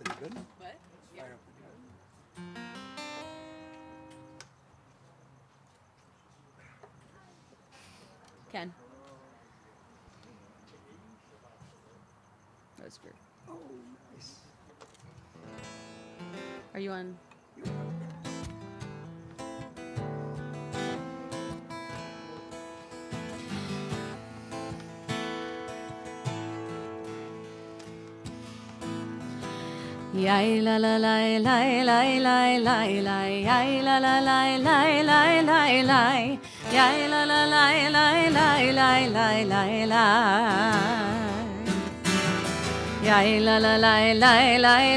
Pretty good. What? Yeah. Fire up the gun. Ken. That's good. Oh, nice. Are you on? Yai la la la la la la la la yai la la la la la la la yai la la la la la la la la la yai la la la la la la la la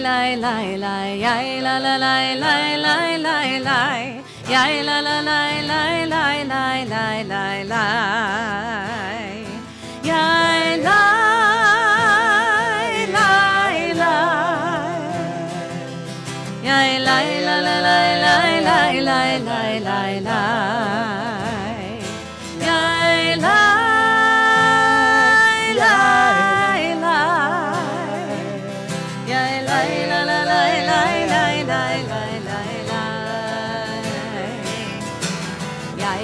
yai la la la la la la la yai la la la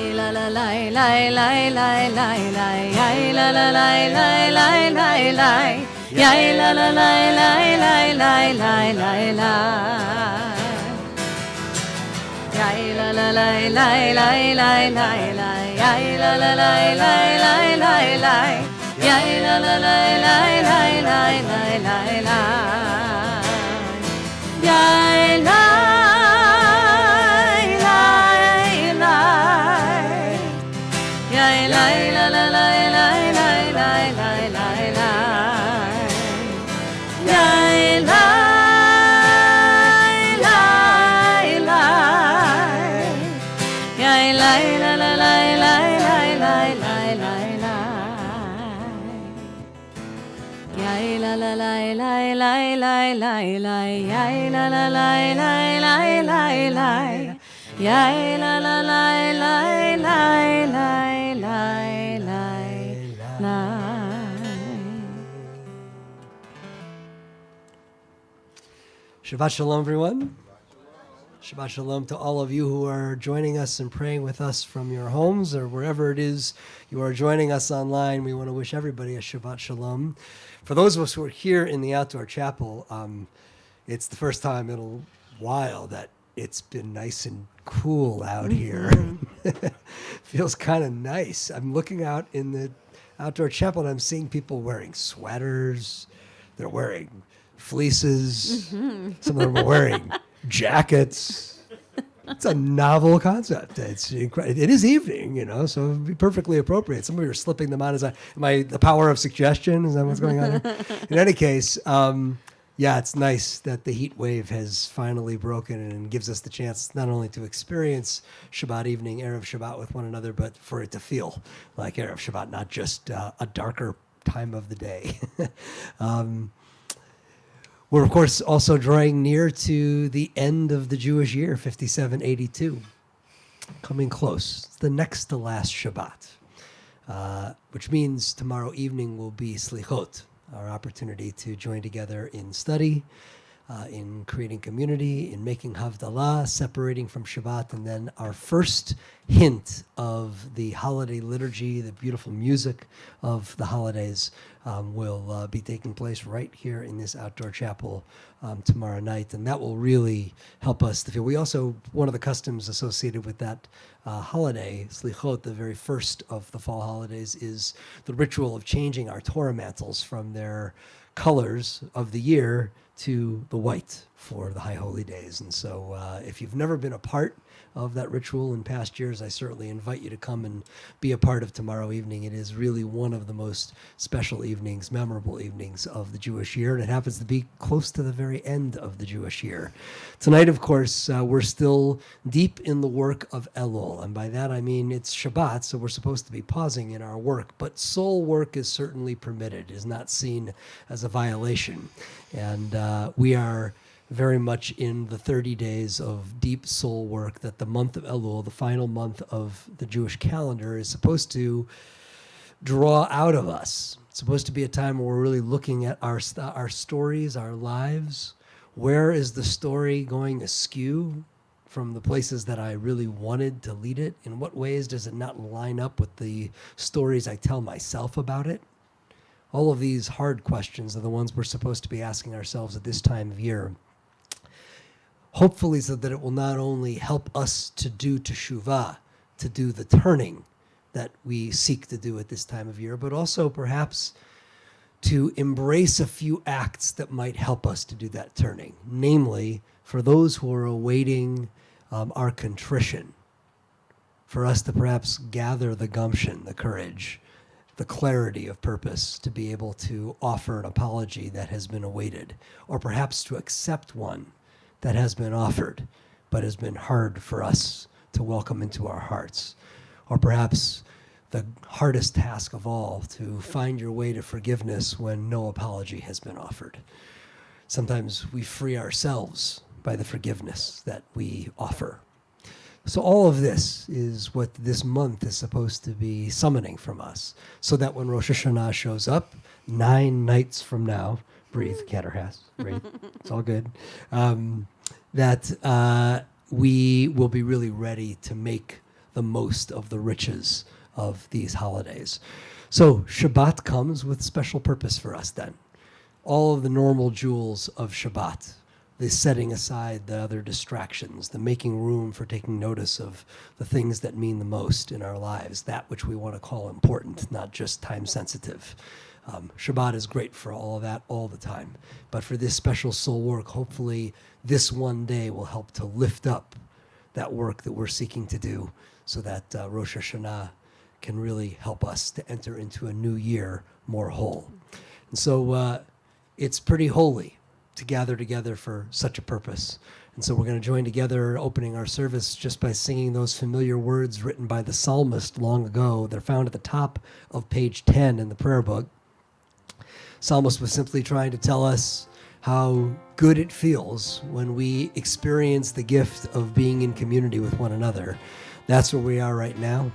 la la la la la la yai la la la la la la la la la la la la Shabbat Shalom, everyone. Shabbat Shalom to all of you who are joining us and praying with us from your homes or wherever it is you are joining us online. We want to wish everybody a Shabbat Shalom. For those of us who are here in the outdoor chapel, it's the first time in a while that it's been nice and cool out here. Feels kind of nice. I'm looking out in the outdoor chapel and I'm seeing people wearing sweaters. They're wearing fleeces. Some of them are wearing jackets. It's a novel concept. It's incredible. It is evening, so it would be perfectly appropriate. Some of you are slipping them on. The power of suggestion? Is that what's going on here? In any case, it's nice that the heat wave has finally broken and gives us the chance not only to experience Shabbat evening, Erev Shabbat with one another, but for it to feel like Erev Shabbat, not just a darker time of the day. We're, of course, also drawing near to the end of the Jewish year, 5782. Coming close. It's the next to last Shabbat, which means tomorrow evening will be Slichot, our opportunity to join together in study, in creating community, in making Havdalah, separating from Shabbat, and then our first hint of the holiday liturgy, the beautiful music of the holidays will be taking place right here in this outdoor chapel tomorrow night, and that will really help us to feel. We also, one of the customs associated with that holiday, Slichot, the very first of the fall holidays, is the ritual of changing our Torah mantles from their colors of the year to the white for the High Holy Days. And so if you've never been a part of that ritual in past years, I certainly invite you to come and be a part of tomorrow evening. It is really one of the most special evenings, memorable evenings of the Jewish year, and it happens to be close to the very end of the Jewish year. Tonight, of course, we're still deep in the work of Elul, and by that I mean it's Shabbat, so we're supposed to be pausing in our work, but soul work is certainly permitted, is not seen as a violation. And we are very much in the 30 days of deep soul work that the month of Elul, the final month of the Jewish calendar, is supposed to draw out of us. It's supposed to be a time where we're really looking at our stories, our lives, Where is the story going askew from the places that I really wanted to lead it? In what ways does it not line up with the stories I tell myself about it? All of these hard questions are the ones we're supposed to be asking ourselves at this time of year. Hopefully so that it will not only help us to do teshuvah, to do the turning that we seek to do at this time of year, but also perhaps to embrace a few acts that might help us to do that turning. Namely, for those who are awaiting our contrition, for us to perhaps gather the gumption, the courage, the clarity of purpose to be able to offer an apology that has been awaited, or perhaps to accept one that has been offered but has been hard for us to welcome into our hearts, or perhaps the hardest task of all, to find your way to forgiveness when no apology has been offered. Sometimes we free ourselves by the forgiveness that we offer. So all of this is what this month is supposed to be summoning from us, so that when Rosh Hashanah shows up 9 nights from now, breathe, Catterhass, breathe, it's all good, that we will be really ready to make the most of the riches of these holidays. So Shabbat comes with special purpose for us then. All of the normal jewels of Shabbat, the setting aside the other distractions, the making room for taking notice of the things that mean the most in our lives, that which we want to call important, not just time sensitive. Shabbat is great for all of that all the time. But for this special soul work, hopefully this one day will help to lift up that work that we're seeking to do, so that Rosh Hashanah can really help us to enter into a new year more whole. And so it's pretty holy to gather together for such a purpose. And so we're going to join together opening our service just by singing those familiar words written by the psalmist long ago. They're found at the top of page 10 in the prayer book. Psalmist was simply trying to tell us how good it feels when we experience the gift of being in community with one another. That's where we are right now.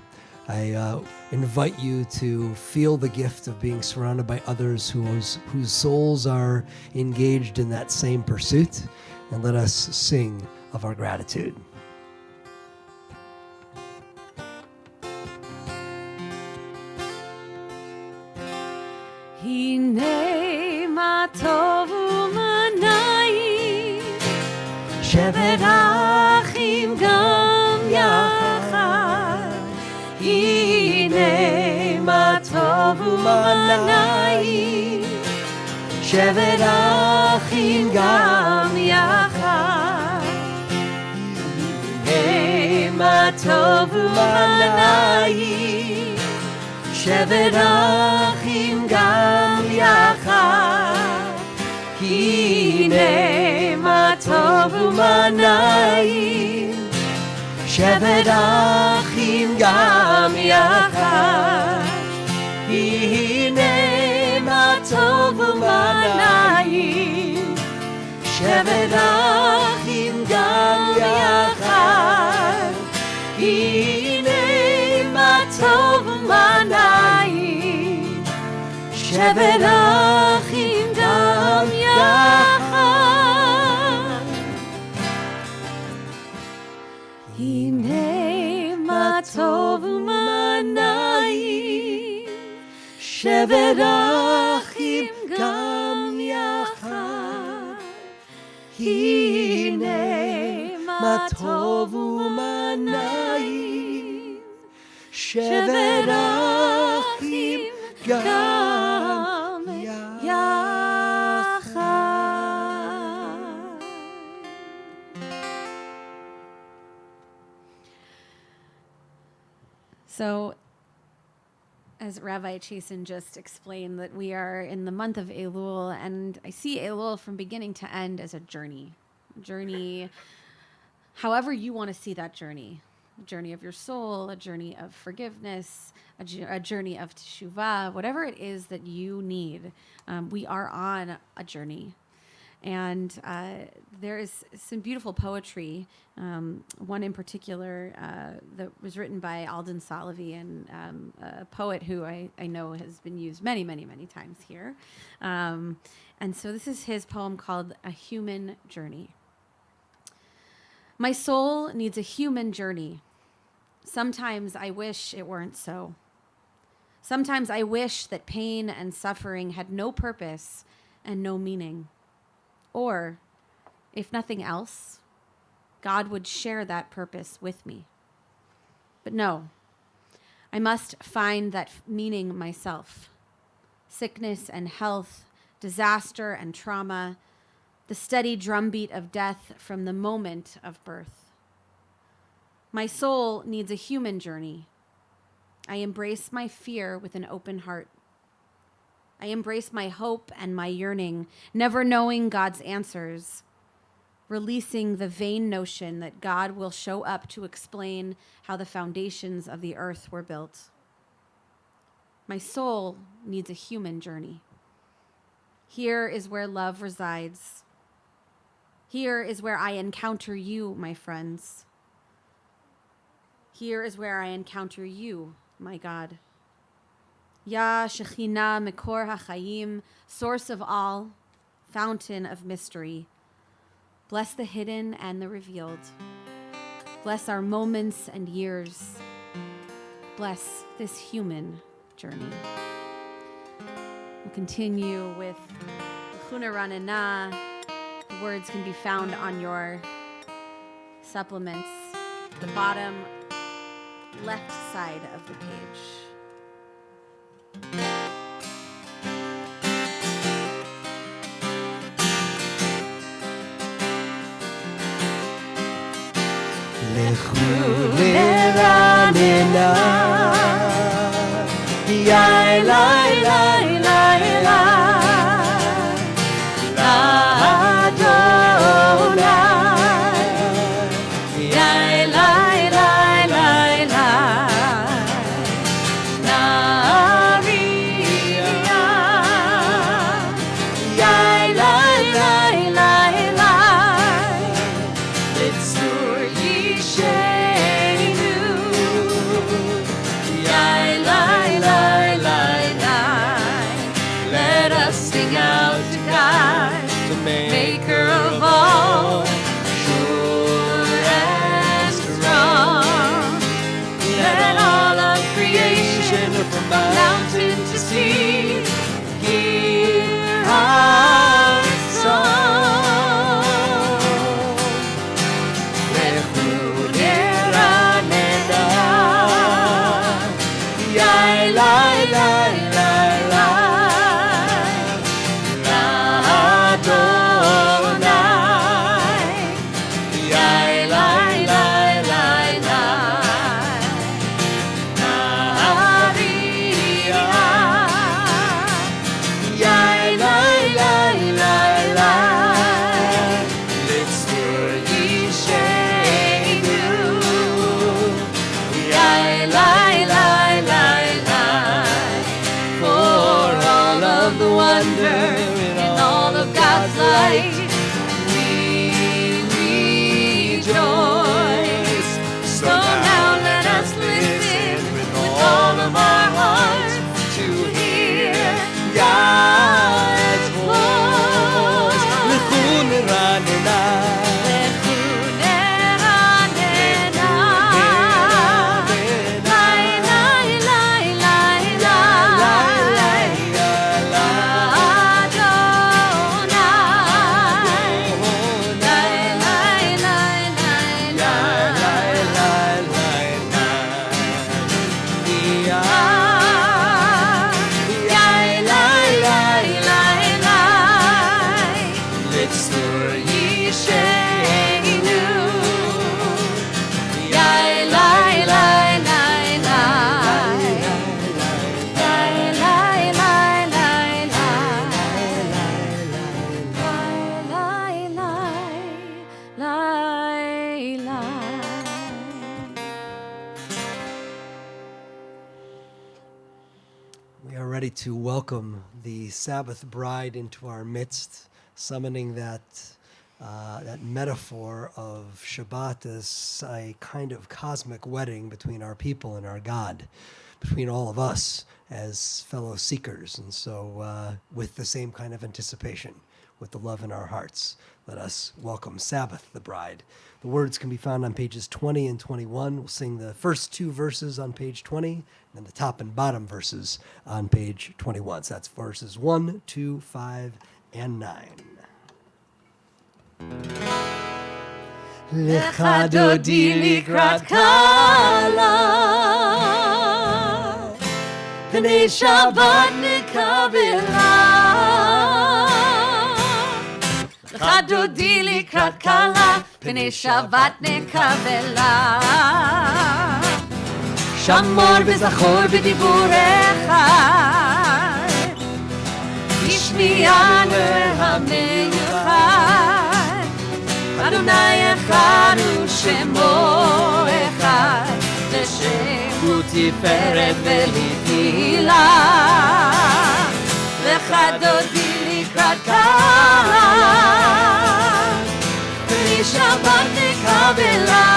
I invite you to feel the gift of being surrounded by others whose souls are engaged in that same pursuit, and let us sing of our gratitude. Hine ma tov u'ma na'im, shevet achim gam yachad. Hine ma tov u'ma na'im, shevet achim gam yachad. Hine ma tov u'ma na'im, shevet achim gam yachad. Hine ma tov u'ma na'im, shevet achim gam yachad. Hine ma tov u'ma na'im, shevet achim gam yachad. Hine ma tov u'ma na'im, shevet achim gam yachad. Hine ma tov u'ma na'im, shevet achim gam yachad. Hine ma tov u'ma na'im, shevet achim gam yachad. So, as Rabbi Chasen just explained, that we are in the month of Elul, and I see Elul from beginning to end as a journey. However you want to see that journey. A journey of your soul, a journey of forgiveness, a journey of teshuvah, whatever it is that you need. We are on a journey. And there is some beautiful poetry, one in particular that was written by Alden Salovey, and a poet who I know has been used many, many, many times here. And so this is his poem called A Human Journey. My soul needs a human journey. Sometimes I wish it weren't so. Sometimes I wish that pain and suffering had no purpose and no meaning. Or, if nothing else, God would share that purpose with me. But no, I must find that meaning myself. Sickness and health, disaster and trauma, the steady drumbeat of death from the moment of birth. My soul needs a human journey. I embrace my fear with an open heart. I embrace my hope and my yearning, never knowing God's answers, releasing the vain notion that God will show up to explain how the foundations of the earth were built. My soul needs a human journey. Here is where love resides. Here is where I encounter you, my friends. Here is where I encounter you, my God. Ya Shekhinah Mekor HaChaim, source of all, fountain of mystery. Bless the hidden and the revealed. Bless our moments and years. Bless this human journey. We'll continue with Chuna Ranana. The words can be found on your supplements, the bottom left side of the page. Lechu neranena, yai lai lai lai lai, Adonai, yai lai lai lai lai, Nariya, yai lai lai lai lai, Litzur Yishenu, yai lai lai lai lai. Let us sing out to God, the maker of all, sure and strong. Let all of creation, from mountain to sea, hear our song. Lechu neranena, yai lai lai lai lai, Adonai, yai lai lai lai lai, Nariya, yai lai lai lai lai, Litzur Yishenu, yai lai lai lai lai. For all of the wonder in all of God's light, we rejoice. So now let us listen with all of our hearts to hear God's voice. Lechu neranena, Lechu neranena, lai lai lai lai lai, Adonai, lai lai lai lai yai lai lai lai lai, Litzur Yishenu, yai lai lai lai lai, yai lai lai lai lai, lai lai lai. We are ready to welcome the Sabbath bride into our midst, summoning that metaphor of Shabbat as a kind of cosmic wedding between our people and our God, between all of us as fellow seekers. And so with the same kind of anticipation, with the love in our hearts, let us welcome Sabbath, the bride. The words can be found on pages 20 and 21. We'll sing the first two verses on page 20, and then the top and bottom verses on page 21. So that's verses 1, 2, 5, and 9. לך דודי לקראת כלה, פני שבת נקבלה. לך דודי לקראת כלה, פני שבת נקבלה. שמור וזכור בדיבורך, השמיענו המיוחד. אדוני אחד ושמו אחד, לשם ותפארת ולתהילה. לך דודי לקראת כלה, פני שבת נקבלה.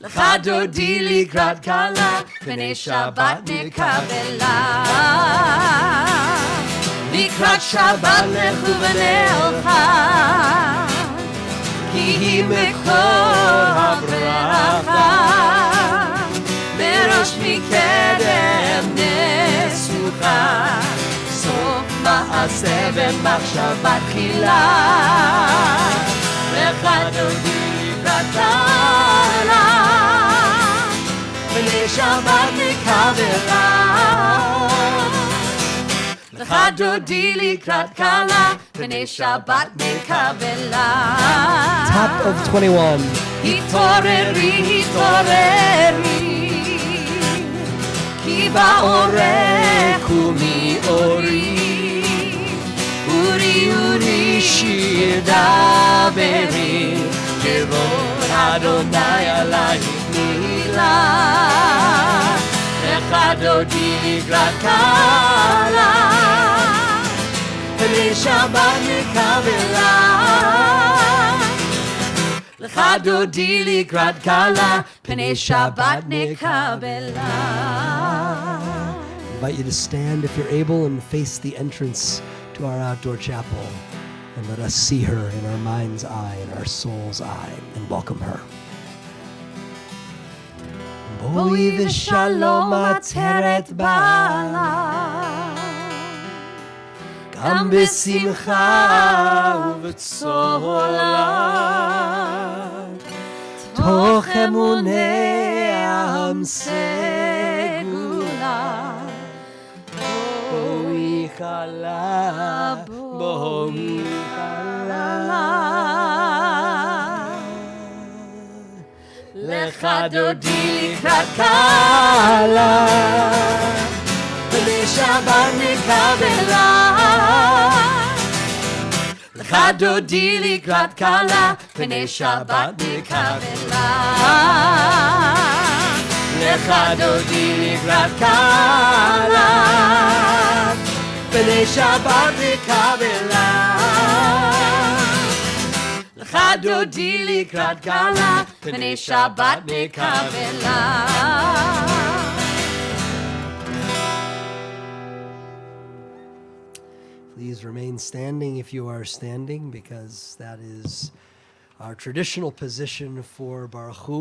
לך דודי לקראת כלה, פני שבת נקבלה. לקראת שבת לכו ונלכה, כי היא מקור הברכה. בראש מקדם נסוכה, סוף מעשה ומחשבה תחילה. לך דודי לקראת כלה, פני שבת נקבלה. לך דודי לקראת כלה, פני שבת נקבלה. Top of 21. התעוררי, התעוררי, כי באורך ומאורי. אורי, אורי, שיר דברי, כבוד אדוני עלייך נעילה. לך דודי לקראת כלה, פני שבת נקבלה. לך דודי לקראת כלה, פני שבת נקבלה. I invite you to stand if you're able and face the entrance to our outdoor chapel, and let us see her in our mind's eye and our soul's eye and welcome her. בואי ושלום עצרת בעלה, גם בשמחה ובצהלה. תוך אמוני העם סגולה, בואי כלה, בואי כלה. לך דודי לקראת כלה, פני שבת נקבלה. לך דודי לקראת כלה, פני שבת נקבלה. לך דודי לקראת כלה, פני שבת נקבלה. לך דודי לקראת כלה, פני שבת נקבלה. Please remain standing if you are standing, because that is our traditional position for Baruch Hu,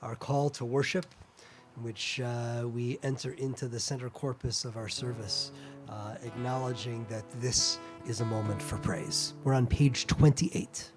our call to worship, in which we enter into the center corpus of our service, acknowledging that this is a moment for praise. We're on page 28.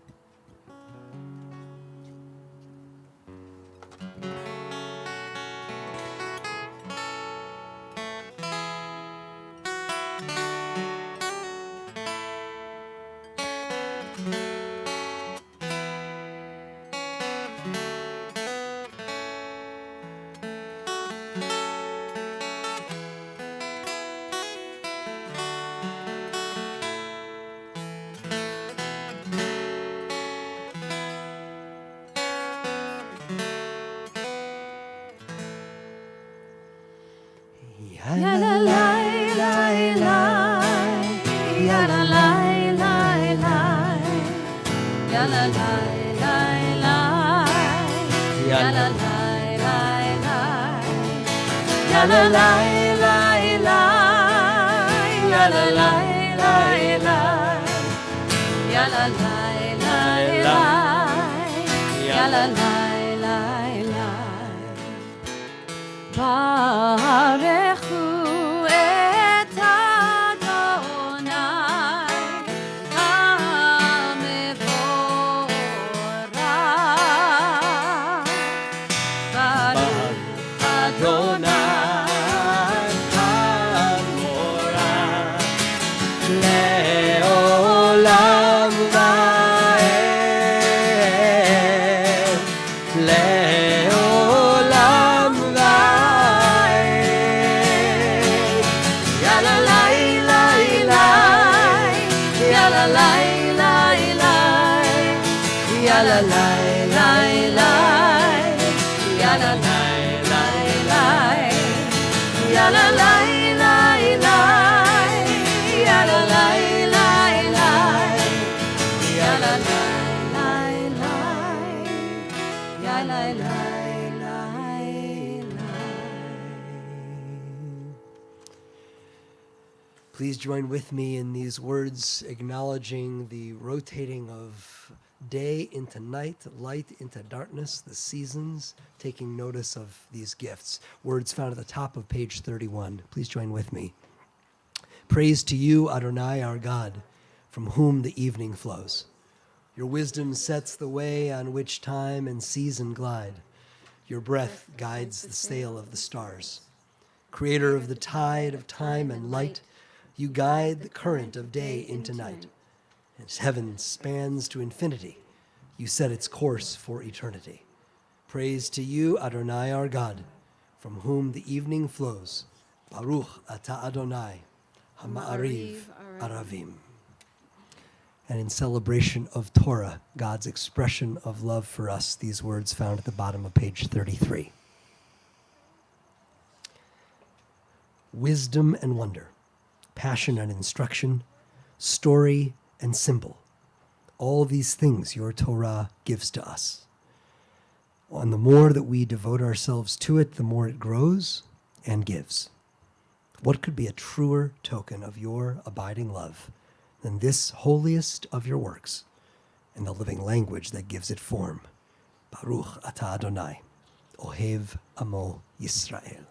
ya la la la la, ya la la la la, ya la la la la, ya la la la la, ya la la la la, ya la la la la, ya la la la la. Barechu et Adonai HaMevorach. Baruch Adonai HaMevorach Le'olam va'ed Le'olam va'ed Ya la la la la Ya la la la la Ya la la la la Ya la la la la Ya la la la la Ya la la la la Ya la la la la Ya la la la la. Please join with me in these words acknowledging the rotating of day into night, light into darkness, the seasons, taking notice of these gifts. Words found at the top of page 31. Please join with me. Praise to you, Adonai, our God, from whom the evening flows. Your wisdom sets the way on which time and season glide. Your breath guides the sail of the stars. Creator of the tide of time and light, you guide the current of day into night. As heaven spans to infinity, you set its course for eternity. Praise to you, Adonai, our God, from whom the evening flows. Baruch atah Adonai, Hama'ariv Aravim. And in celebration of Torah, God's expression of love for us, these words found at the bottom of page 33. Wisdom and wonder, passion and instruction, story and symbol. All these things your Torah gives to us. And the more that we devote ourselves to it, the more it grows and gives. What could be a truer token of your abiding love than this holiest of your works and the living language that gives it form? Baruch atah Adonai, Ohev Amo Yisrael.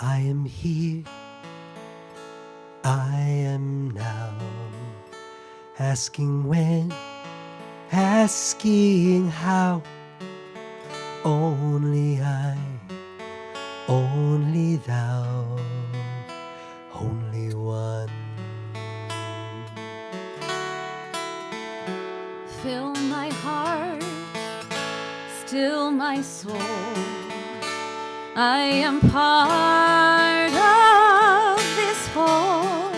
I am here, I am now, asking when, asking how. Only I, only thou, only one. Fill my heart, still my soul. I am part of this whole.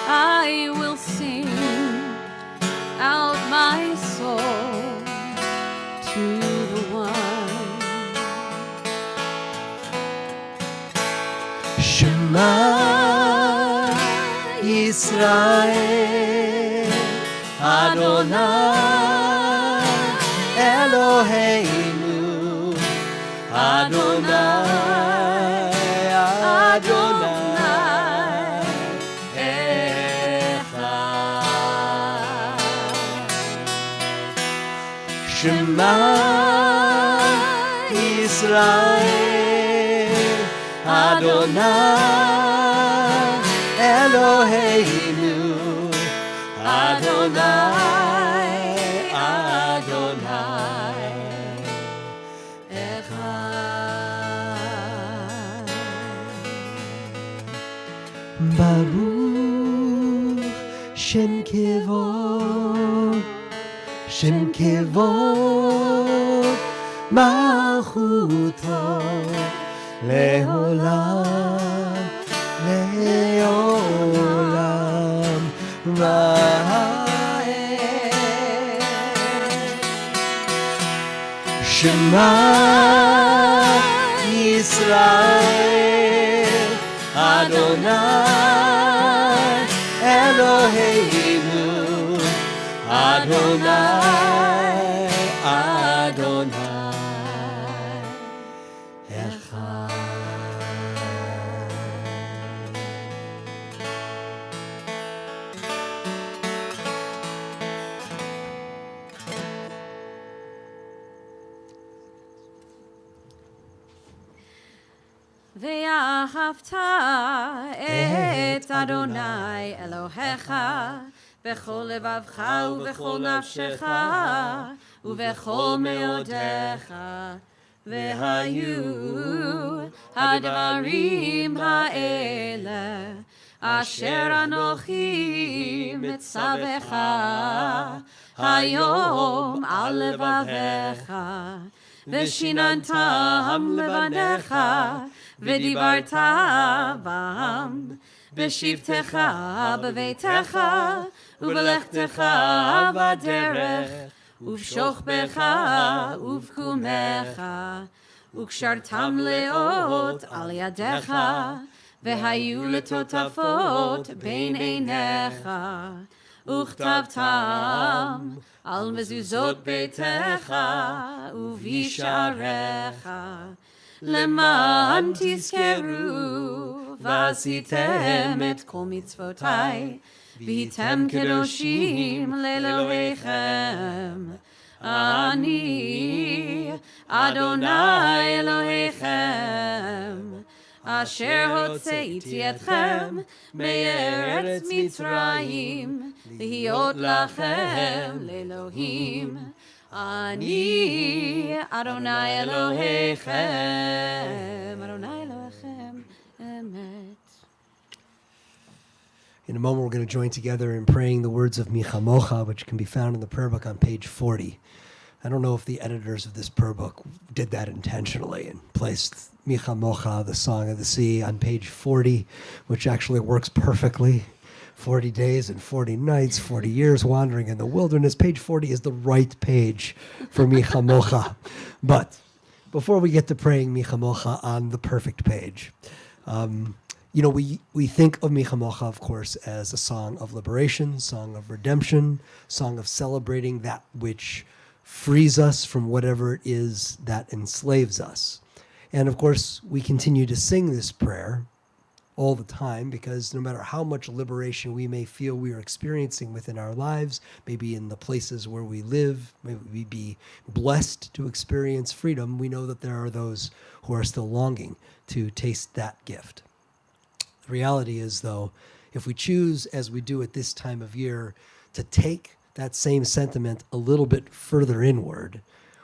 I will sing out my soul to the one. Shema Yisrael Adonai Eloheinu Adonai Adonai Echad. Shema Yisrael Adonai Eloheinu Adonai Adonai Echad. Baruch Shem Kevod, Shem Kevod Malchuto Leolam, Leolam Vaed. Shema Yisrael Adonai Eloheinu Adonai Adonai Echad. ואהבת את אדוני אלוהיך בכל לבבך ובכל נפשך ובכל מאודיך. והיו הדברים האלה אשר אנוכי מצווך היום על לבביך, ושיננתם לבניך ודיברת בם בשבתך בביתך ובלכתך בדרך ובשוכבך ובקומך, וקשרתם לאות על ידיך והיו לטוטפות בין עיניך, וכתבתם על מזוזות ביתך ובשעריך, למען תזכרו ועשיתם את כל מצוותיי והייתם קדושים לאלוהיכם. אני אדוני אלוהיכם אשר הוצאתי אתכם מארץ מצרים להיות לכם לאלוהים. אני אדוני אלוהיכם, אדוני אלוהיכם אמת. In a moment, we're going to join together in praying the words of Michamocha, which can be found in the prayer book on page 40. I don't know if the editors of this prayer book did that intentionally and placed Michamocha, the Song of the Sea, on page 40, which actually works perfectly. 40 days and 40 nights, 40 years wandering in the wilderness. Page 40 is the right page for Michamocha. But before we get to praying Michamocha on the perfect page, we think of Michamocha, of course, as a song of liberation, song of redemption, song of celebrating that which frees us from whatever it is that enslaves us. And of course, we continue to sing this prayer all the time, because no matter how much liberation we may feel we are experiencing within our lives, maybe in the places where we live, maybe we be blessed to experience freedom, we know that there are those who are still longing to taste that gift. The reality is, though, if we choose, as we do at this time of year, to take that same sentiment a little bit further inward,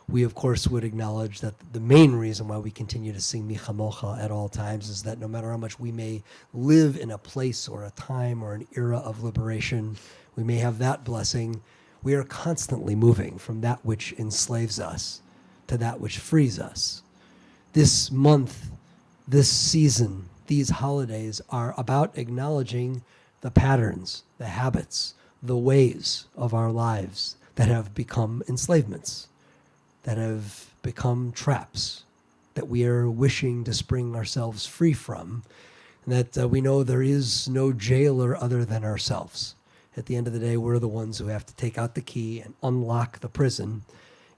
we, of course, would acknowledge that the main reason why we continue to sing Michamocha at all times is that no matter how much we may live in a place or a time or an era of liberation, we may have that blessing, we are constantly moving from that which enslaves us to that which frees us. This month, this season, these holidays are about acknowledging the patterns, the habits, the ways of our lives that have become enslavements, that have become traps, that we are wishing to spring ourselves free from, and that we know there is no jailer other than ourselves. At the end of the day, we're the ones who have to take out the key and unlock the prison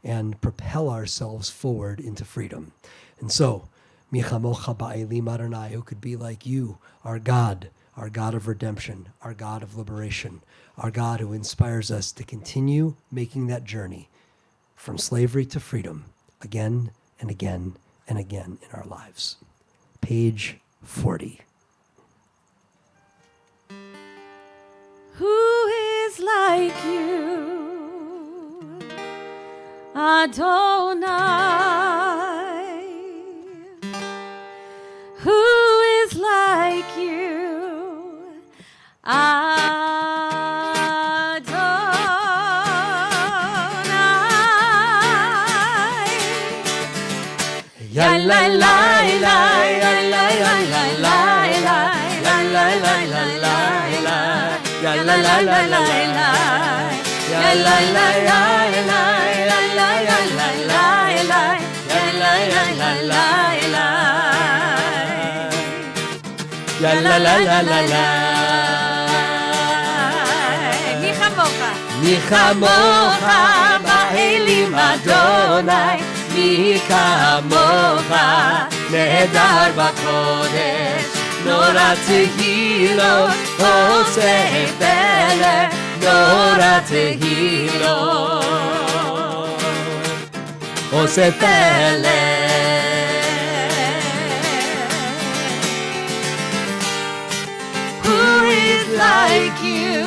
and propel ourselves forward into freedom. And so, Michamocha ba'elim Adonai, who could be like you, our God of redemption, our God of liberation, our God who inspires us to continue making that journey from slavery to freedom again and again and again in our lives. Page 40. Who is like you, Adonai? Who is like you, Ya la la la la la la la la la la la la la la ya la la la la la ya la la la la la la la la la la la la la. מי כמוך? מי כמוך באלים אדוני, מי כמוך נהדר בקודש, נורא תהילות עושה פלא, נורא תהילות עושה פלא. Who is like you?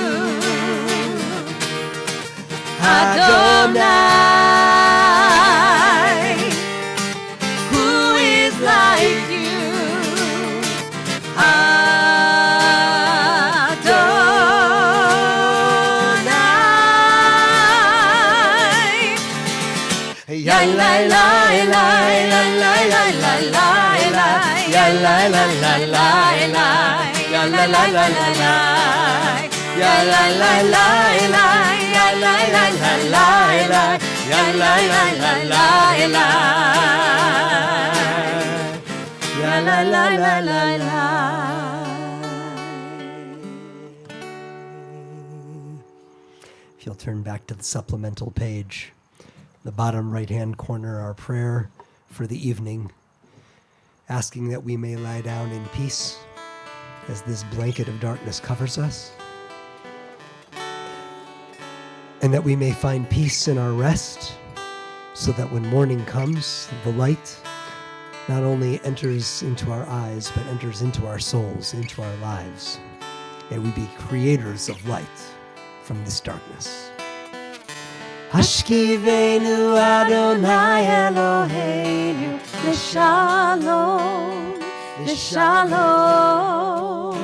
Adonai, who is like you? Adonai, Ya la la la la la la la la la, ya la la la la la, ya la la la la la, ya la la la la, ya la la la la la, ya la la la la la, ya la la la la la. If you'll turn back to the supplemental page, the bottom right-hand corner, our prayer for the evening, asking that we may lie down in peace as this blanket of darkness covers us, and that we may find peace in our rest, so that when morning comes, the light not only enters into our eyes, but enters into our souls, into our lives. May we be creators of light from this darkness. Hashkivenu Adonai Eloheinu L'shalom, L'shalom,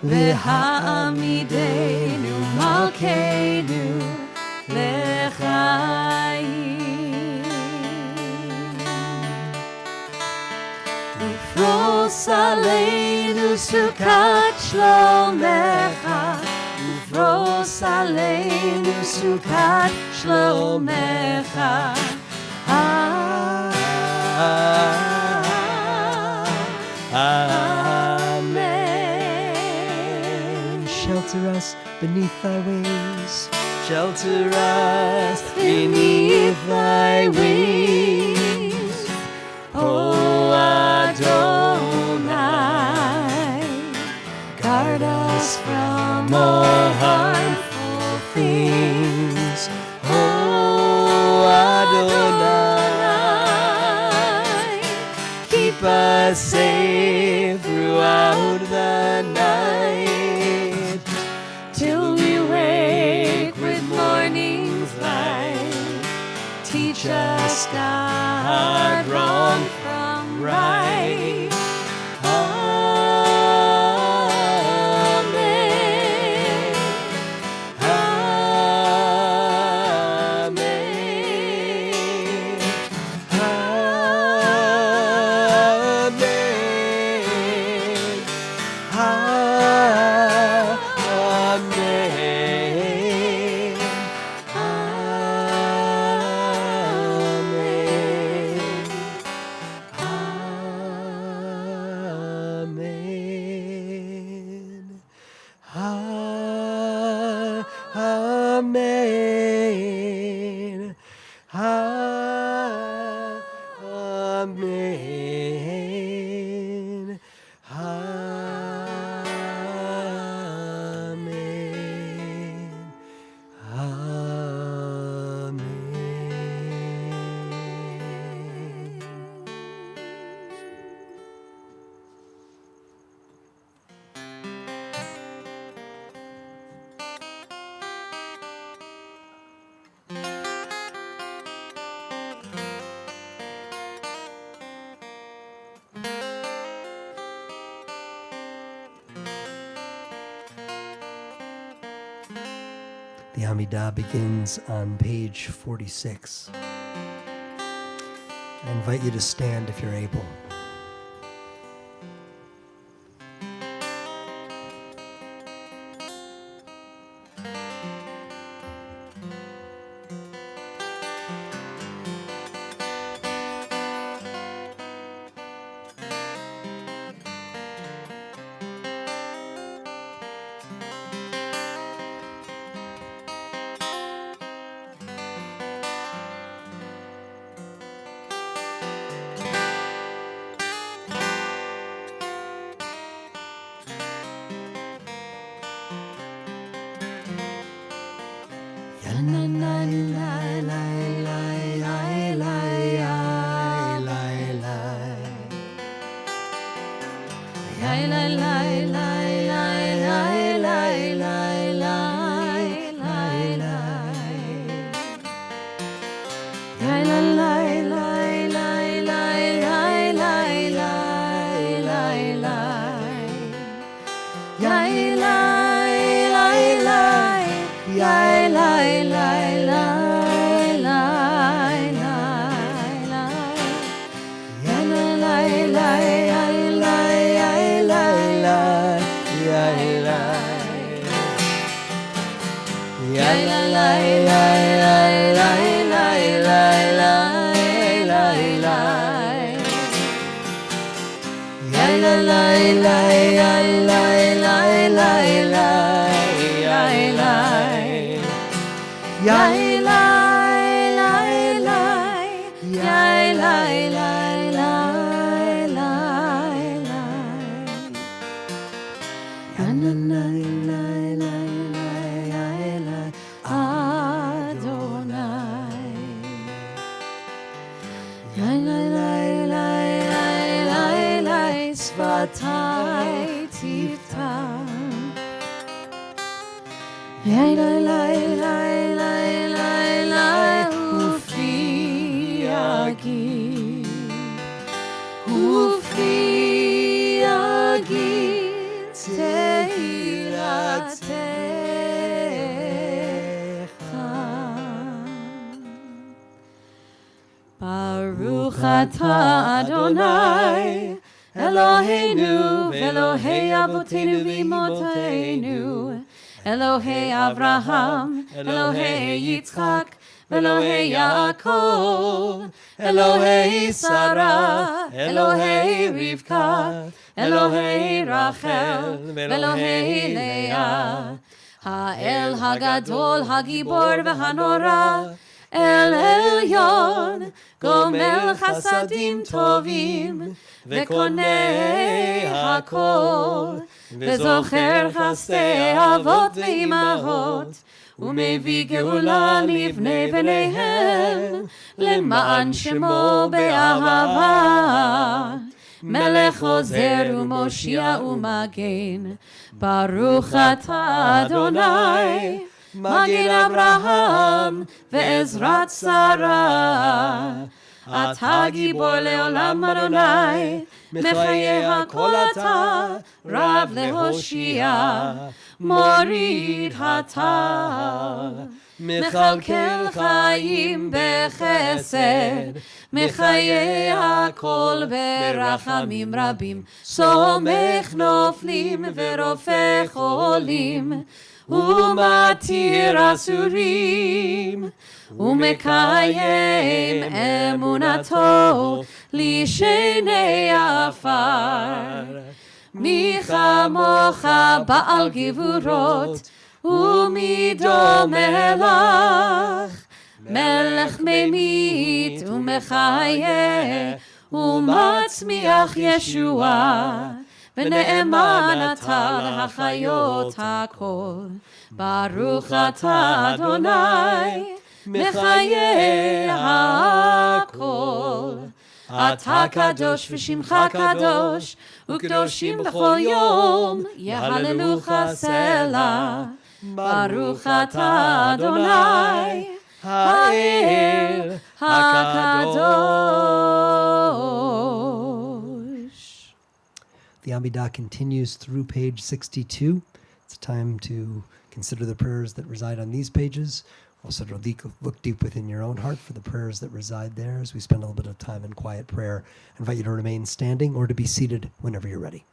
V'ha'amidenu Malkeinu L'chaim, Ufros aleinu Sukat Shlomecha, Ufros aleinu Sukat Shlomecha. Amen. Shelter us beneath thy wings. Shelter us beneath thy wings, O Adonai. Guard us from all harmful things, O Adonai. Keep us safe throughout the night, till we wake with morning's light. Teach us, God, wrong from right. Amen. Amen. Amen. Amen. The Amidah begins on page 46. I invite you to stand if you're able. Baruch atah Adonai Eloheinu Elohei Avotenu v'Imotenu Elohei Avraham Elohei Yitzchak Elohei Yaakov Elohei Sarah Elohei Rivka Elohei Rachel Elohei Leah Ha'el Hagadol Hagibor v'Hanora El Elyon Gomel Chasadim Tovim Vekonei Hakol Vezocher Chasdei Avot Ve'imahot Umevi Geula Livnei Bneihem Leman Shemo Be'ahava Melech Ozer U'Moshia U'Magen Baruch atah Adonai Magen Avraham ve'ezrat Sarah Ata gibor le'olam Adonai Mechaye hakol ata Rav lehoshia Morid hata Mechalkel chayim bechesed Mechaye hakol berachamim rabim Somech noflim ve'rofeh cholim ומתיר אסורים ומקיים אמונתו לשני עפר מי כמוך בעל גבורות ומי דומה לך מלך ממית ומחיה ומצמיח ישועה ונאמן אתה להחיות הכל. ברוך אתה אדוני מחיה הכל. אתה קדוש ושמך קדוש וקדושים בכל יום יהללוך סלה. ברוך אתה אדוני האל הקדוש. The Amidah continues through page 62. It's time to consider the prayers that reside on these pages. Also, to look deep within your own heart for the prayers that reside there as we spend a little bit of time in quiet prayer. I invite you to remain standing or to be seated whenever you're ready.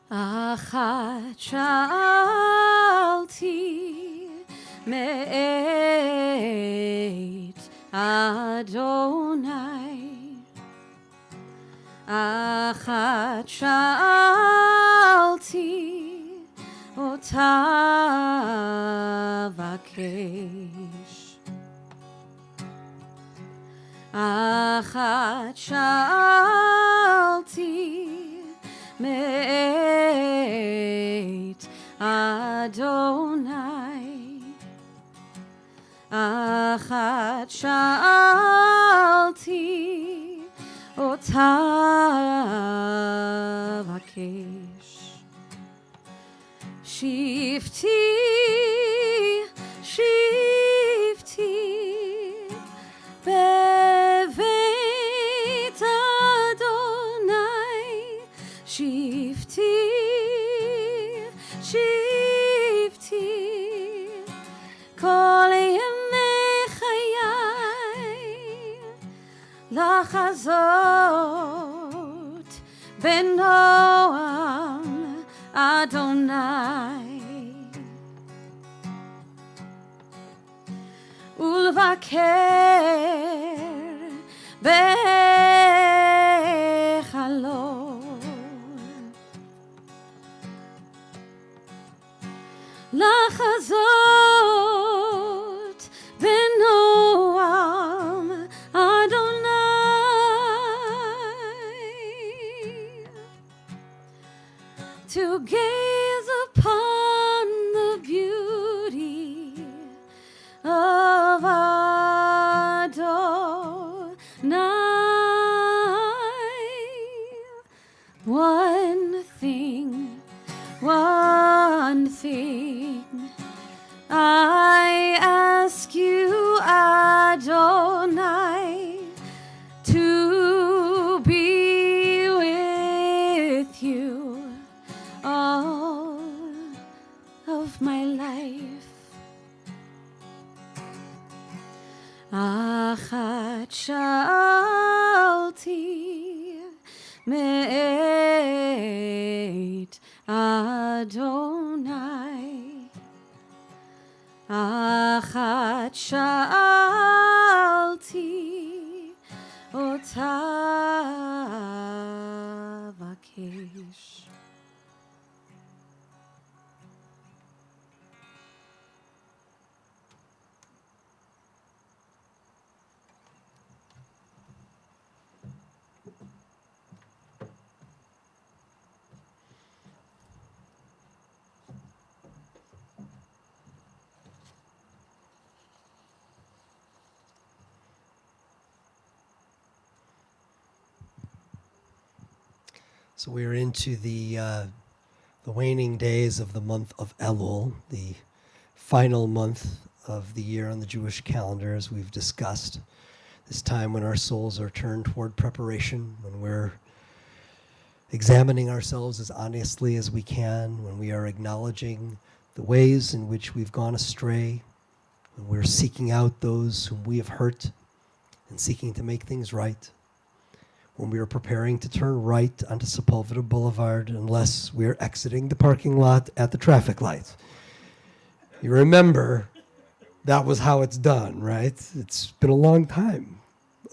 אחת שאלתי מאת אדוני, אחת שאלתי אותה בקש, אחת שאלתי מאת אדוני, אחת שאלתי אותה בקש. שבתי, שבתי בבית אדוני, שבתי, שבתי כל ימי חיי, לחזות בנועם אדוני, ולבקר בחלום, לחזות בנועם אדוני, to gaze upon the beauty of Adonai. One thing I ask you, Adonai, to be with you all of my life. אחת שאלתי מאת אדוני, אחת שאלתי אותה בקש. So we are into the waning days of the month of Elul, the final month of the year on the Jewish calendar, as we've discussed. This time when our souls are turned toward preparation, when we're examining ourselves as honestly as we can, when we are acknowledging the ways in which we've gone astray, when we're seeking out those whom we have hurt and seeking to make things right, when we are preparing to turn right onto Sepulveda Boulevard unless we are exiting the parking lot at the traffic light. You remember that was how it's done, right? It's been a long time.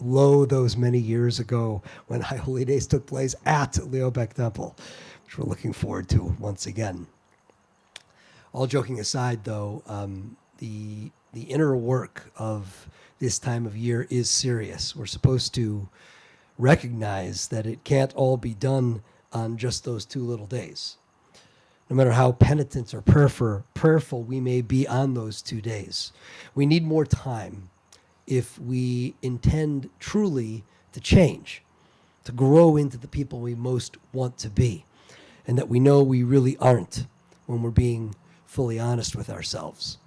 Lo, those many years ago when High Holy Days took place at Leobek Temple, which we're looking forward to once again. All joking aside, though, the inner work of this time of year is serious. We're supposed to recognize that it can't all be done on just those 2 little days. No matter how penitent or prayerful we may be on those 2 days, we need more time if we intend truly to change, to grow into the people we most want to be, and that we know we really aren't when we're being fully honest with ourselves.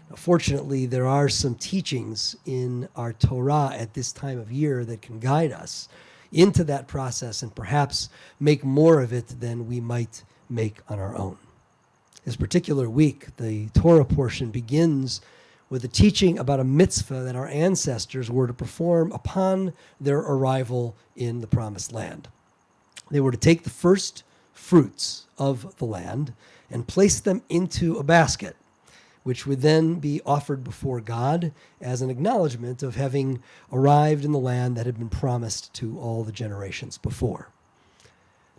Now, fortunately, there are some teachings in our Torah at this time of year that can guide us into that process and perhaps make more of it than we might make on our own. This particular week, the Torah portion begins with a teaching about a mitzvah that our ancestors were to perform upon their arrival in the Promised Land. They were to take the first fruits of the land and place them into a basket, which would then be offered before God as an acknowledgement of having arrived in the land that had been promised to all the generations before.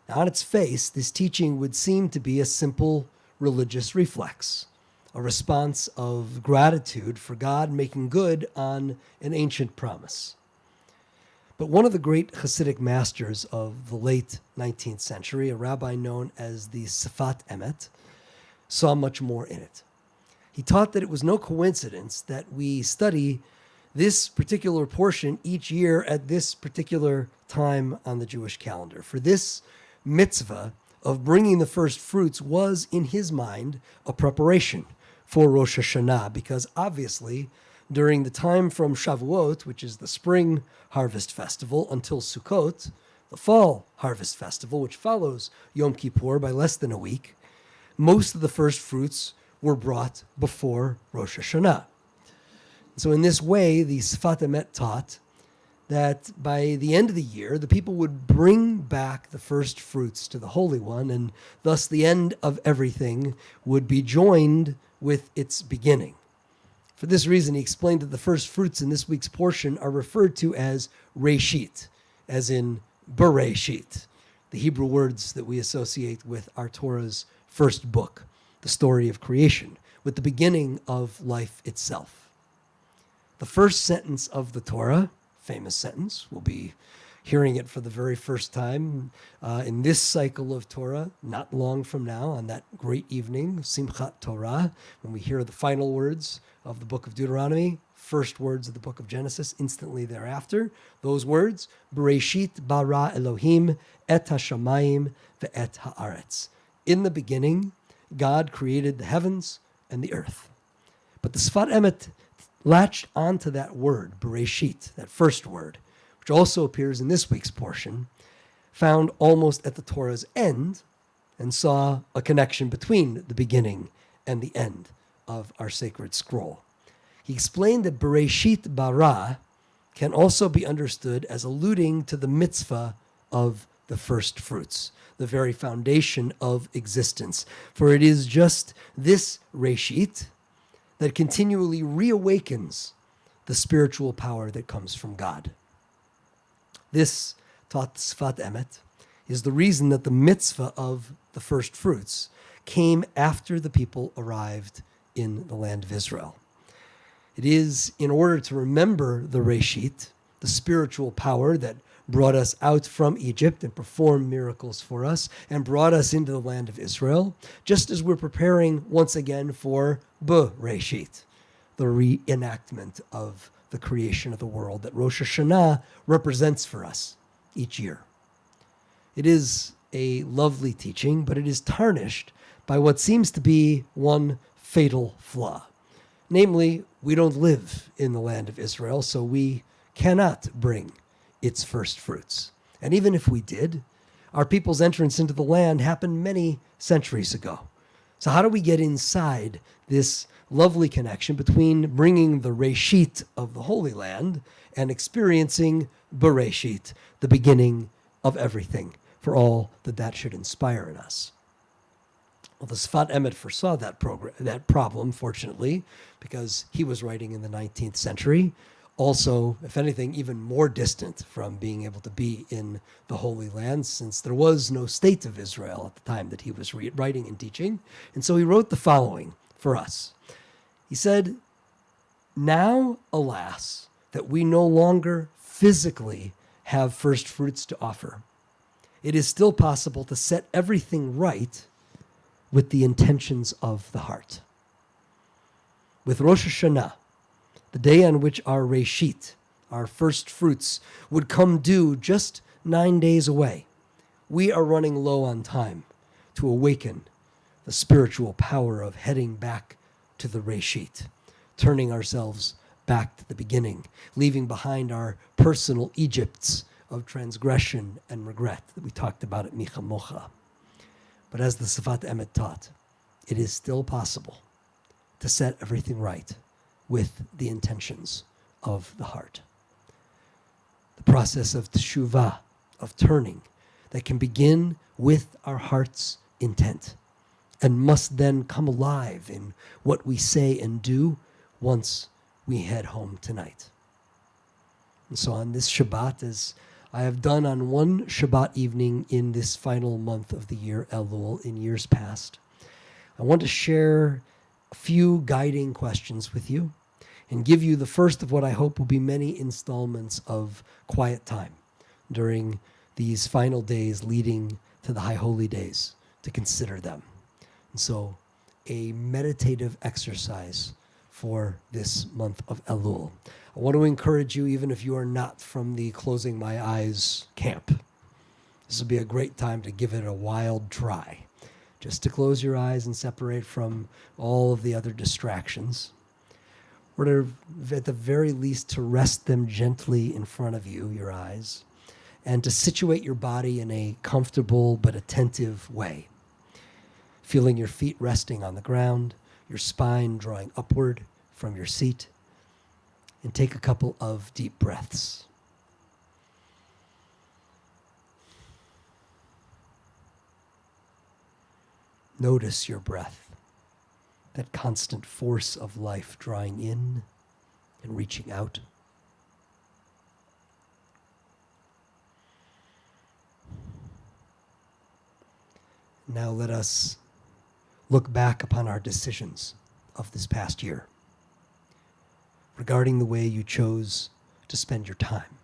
Now, on its face, this teaching would seem to be a simple religious reflex, a response of gratitude for God making good on an ancient promise. But one of the great Hasidic masters of the late 19th century, a rabbi known as the Sfat Emet, saw much more in it. He taught that it was no coincidence that we study this particular portion each year at this particular time on the Jewish calendar. For this mitzvah of bringing the first fruits was, in his mind, a preparation for Rosh Hashanah, because obviously during the time from Shavuot, which is the spring harvest festival, until Sukkot, the fall harvest festival, which follows Yom Kippur by less than a week, most of the first fruits were brought before Rosh Hashanah. So in this way, the Sfat Emet taught that by the end of the year, the people would bring back the first fruits to the Holy One, and thus the end of everything would be joined with its beginning. For this reason, he explained that the first fruits in this week's portion are referred to as Reshit, as in Bereshit, the Hebrew words that we associate with our Torah's first book, the story of creation, with the beginning of life itself. The first sentence of the Torah, famous sentence, we'll be hearing it for the very first time in this cycle of Torah, not long from now, on that great evening, Simchat Torah, when we hear the final words of the book of Deuteronomy, first words of the book of Genesis, instantly thereafter. Those words, Bereshit bara Elohim et hashamayim ve'et haaretz. In the beginning, God created the heavens and the earth. But the Sfat Emet latched onto that word, Bereshit, that first word, which also appears in this week's portion, found almost at the Torah's end, and saw a connection between the beginning and the end of our sacred scroll. He explained that Bereshit bara can also be understood as alluding to the mitzvah of the first fruits, the very foundation of existence. For it is just this Reshit that continually reawakens the spiritual power that comes from God. This, taught Sfat Emet, is the reason that the mitzvah of the first fruits came after the people arrived in the land of Israel. It is in order to remember the Reshit, the spiritual power that brought us out from Egypt and performed miracles for us and brought us into the land of Israel, just as we're preparing once again for Bereshit, the reenactment of the creation of the world that Rosh Hashanah represents for us each year. It is a lovely teaching, but it is tarnished by what seems to be one fatal flaw. Namely, we don't live in the land of Israel, so we cannot bring its first fruits. And even if we did, our people's entrance into the land happened many centuries ago. So how do we get inside this lovely connection between bringing the Reshit of the Holy Land and experiencing Bereshit, the beginning of everything, for all that that should inspire in us? Well, the Sfat Emet foresaw that problem, fortunately, because he was writing in the 19th century, also, if anything, even more distant from being able to be in the Holy Land, since there was no state of Israel at the time that he was writing and teaching. And so he wrote the following for us. He said, "Now, alas, that we no longer physically have first fruits to offer, it is still possible to set everything right with the intentions of the heart. With Rosh Hashanah, the day on which our Reshit, our first fruits, would come due just 9 days away, we are running low on time to awaken the spiritual power of heading back to the Reshit, turning ourselves back to the beginning, leaving behind our personal Egypts of transgression and regret that we talked about at Micha Mocha. But as the Sfat Emet taught, it is still possible to set everything right with the intentions of the heart. The process of teshuvah, of turning, that can begin with our heart's intent and must then come alive in what we say and do once we head home tonight. And so on this Shabbat, as I have done on one Shabbat evening in this final month of the year, Elul, in years past, I want to share a few guiding questions with you and give you the first of what I hope will be many installments of quiet time during these final days leading to the High Holy Days to consider them. And so a meditative exercise for this month of Elul. I want to encourage you, even if you are not from the Closing My Eyes camp, this will be a great time to give it a wild try. Just to close your eyes and separate from all of the other distractions, or to, at the very least, to rest them gently in front of you, your eyes, and to situate your body in a comfortable but attentive way. Feeling your feet resting on the ground, your spine drawing upward from your seat, and take a couple of deep breaths. Notice your breath, that constant force of life drawing in and reaching out. Now let us look back upon our decisions of this past year regarding the way you chose to spend your time.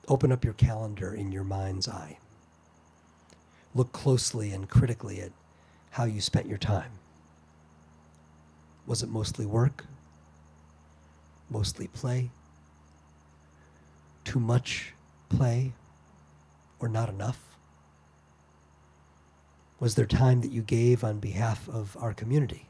Open up your calendar in your mind's eye. Look closely and critically at how you spent your time. Was it mostly work? Mostly play? Too much play? Or not enough? Was there time that you gave on behalf of our community?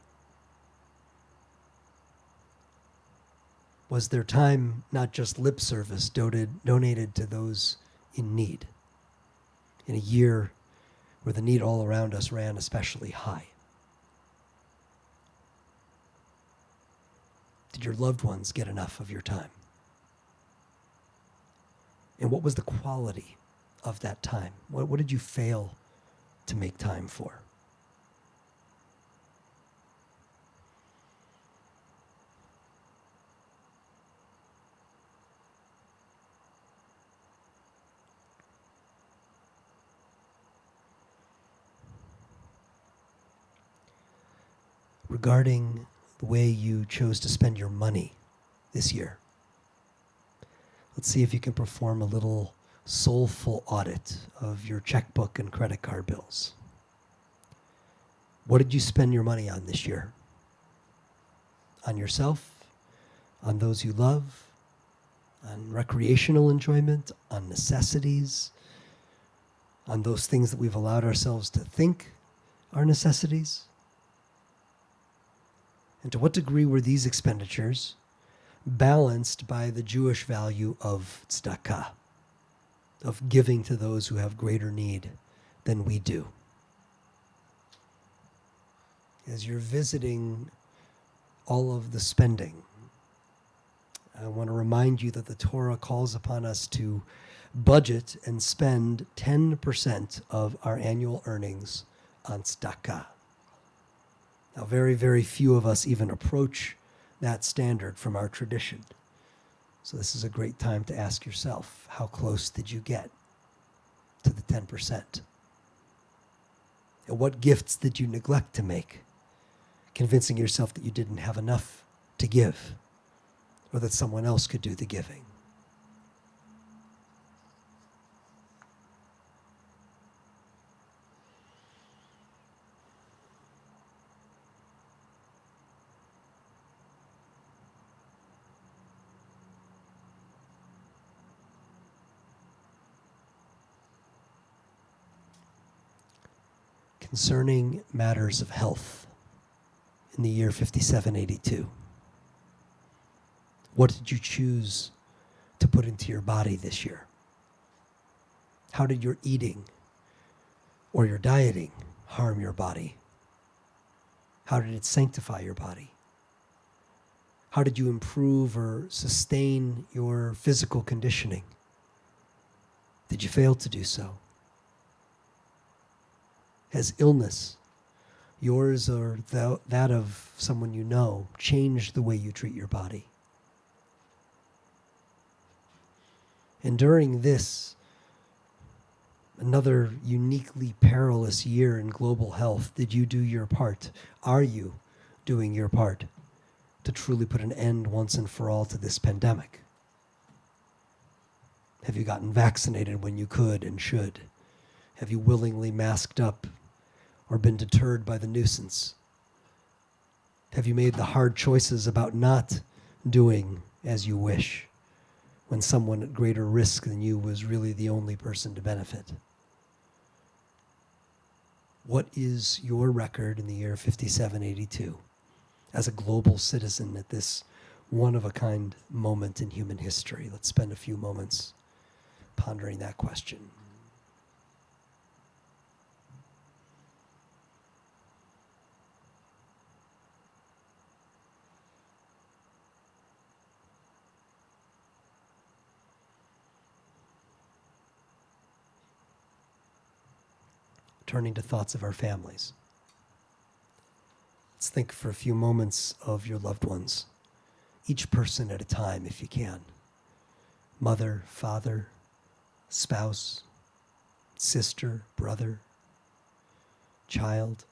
Was there time, not just lip service, donated to those in need in a year where the need all around us ran especially high? Did your loved ones get enough of your time? And what was the quality of that time? What did you fail to make time for? Regarding the way you chose to spend your money this year, let's see if you can perform a little soulful audit of your checkbook and credit card bills. What did you spend your money on this year? On yourself? On those you love? On recreational enjoyment? On necessities? On those things that we've allowed ourselves to think are necessities? And to what degree were these expenditures balanced by the Jewish value of tzedakah, of giving to those who have greater need than we do? As you're visiting all of the spending, I want to remind you that the Torah calls upon us to budget and spend 10% of our annual earnings on tzedakah. Now, very, very few of us even approach that standard from our tradition. So this is a great time to ask yourself, how close did you get to the 10%? And what gifts did you neglect to make, convincing yourself that you didn't have enough to give, or that someone else could do the giving? Concerning matters of health in the year 5782, what did you choose to put into your body this year? How did your eating or your dieting harm your body? How did it sanctify your body? How did you improve or sustain your physical conditioning? Did you fail to do so? Has illness, yours or that of someone you know, changed the way you treat your body? And during this, another uniquely perilous year in global health, did you do your part? Are you doing your part to truly put an end once and for all to this pandemic? Have you gotten vaccinated when you could and should? Have you willingly masked up or been deterred by the nuisance? Have you made the hard choices about not doing as you wish when someone at greater risk than you was really the only person to benefit? What is your record in the year 5782 as a global citizen at this one-of-a-kind moment in human history? Let's spend a few moments pondering that question. Turning to thoughts of our families. Let's think for a few moments of your loved ones, each person at a time if you can. Mother, father, spouse, sister, brother, child,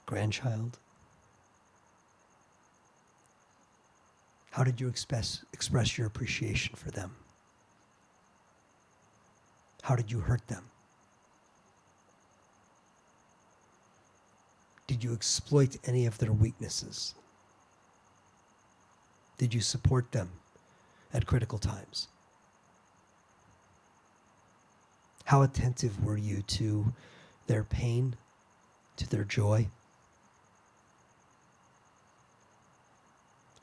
grandchild. How did you express your appreciation for them? How did you hurt them? Did you exploit any of their weaknesses? Did you support them at critical times? How attentive were you to their pain, to their joy?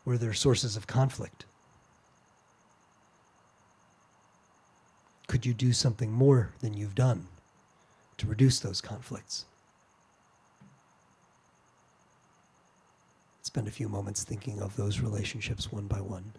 Were there sources of conflict? Could you do something more than you've done to reduce those conflicts? Spend a few moments thinking of those relationships one by one.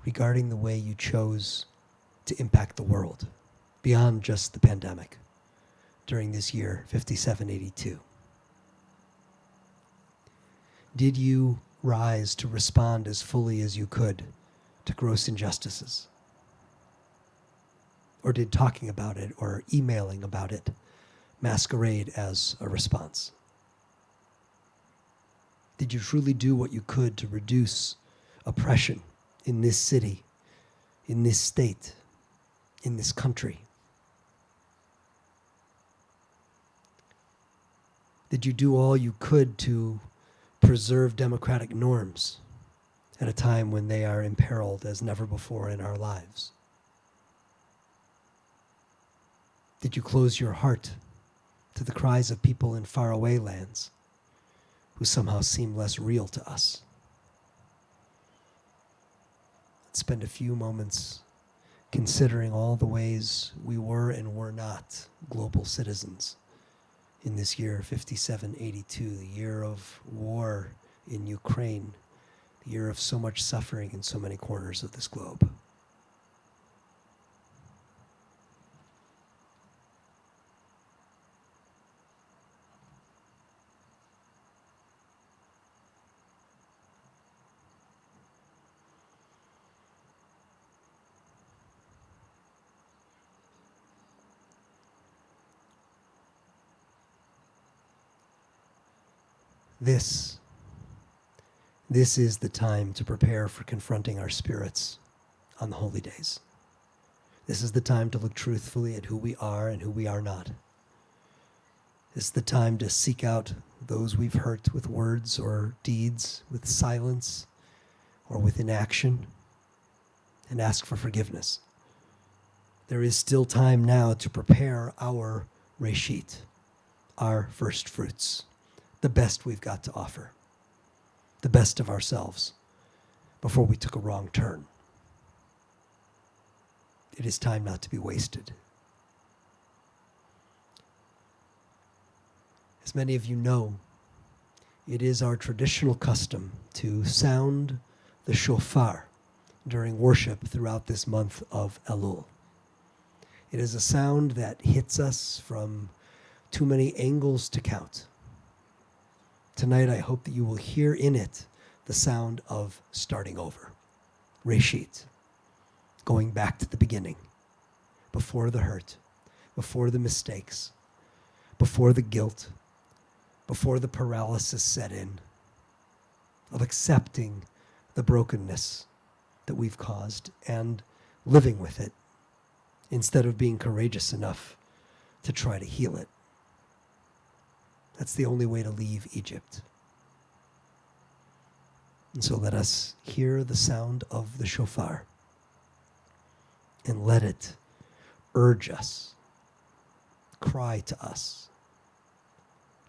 Regarding the way you chose to impact the world beyond just the pandemic during this year, 5782. Did you rise to respond as fully as you could to gross injustices? Or did talking about it or emailing about it masquerade as a response? Did you truly do what you could to reduce oppression in this city, in this state, in this country? Did you do all you could to preserve democratic norms at a time when they are imperiled as never before in our lives? Did you close your heart to the cries of people in faraway lands who somehow seem less real to us? Spend a few moments considering all the ways we were and were not global citizens in this year 5782, the year of war in Ukraine, the year of so much suffering in so many corners of this globe. This is the time to prepare for confronting our spirits on the holy days. This is the time to look truthfully at who we are and who we are not. This is the time to seek out those we've hurt with words or deeds, with silence or with inaction, and ask for forgiveness. There is still time now to prepare our reshit, our first fruits, the best we've got to offer, the best of ourselves, before we took a wrong turn. It is time not to be wasted. As many of you know, it is our traditional custom to sound the shofar during worship throughout this month of Elul. It is a sound that hits us from too many angles to count. Tonight, I hope that you will hear in it the sound of starting over. Reshit, going back to the beginning, before the hurt, before the mistakes, before the guilt, before the paralysis set in, of accepting the brokenness that we've caused and living with it instead of being courageous enough to try to heal it. That's the only way to leave Egypt. And so let us hear the sound of the shofar and let it urge us, cry to us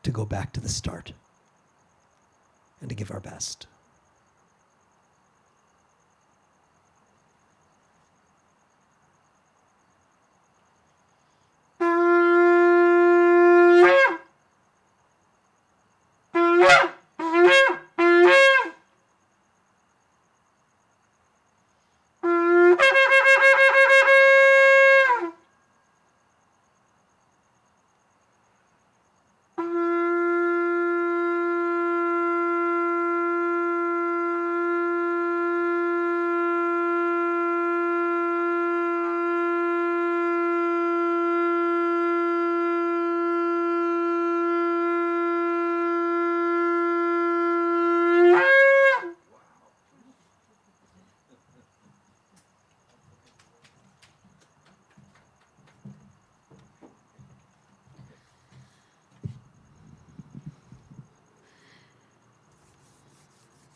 to go back to the start and to give our best.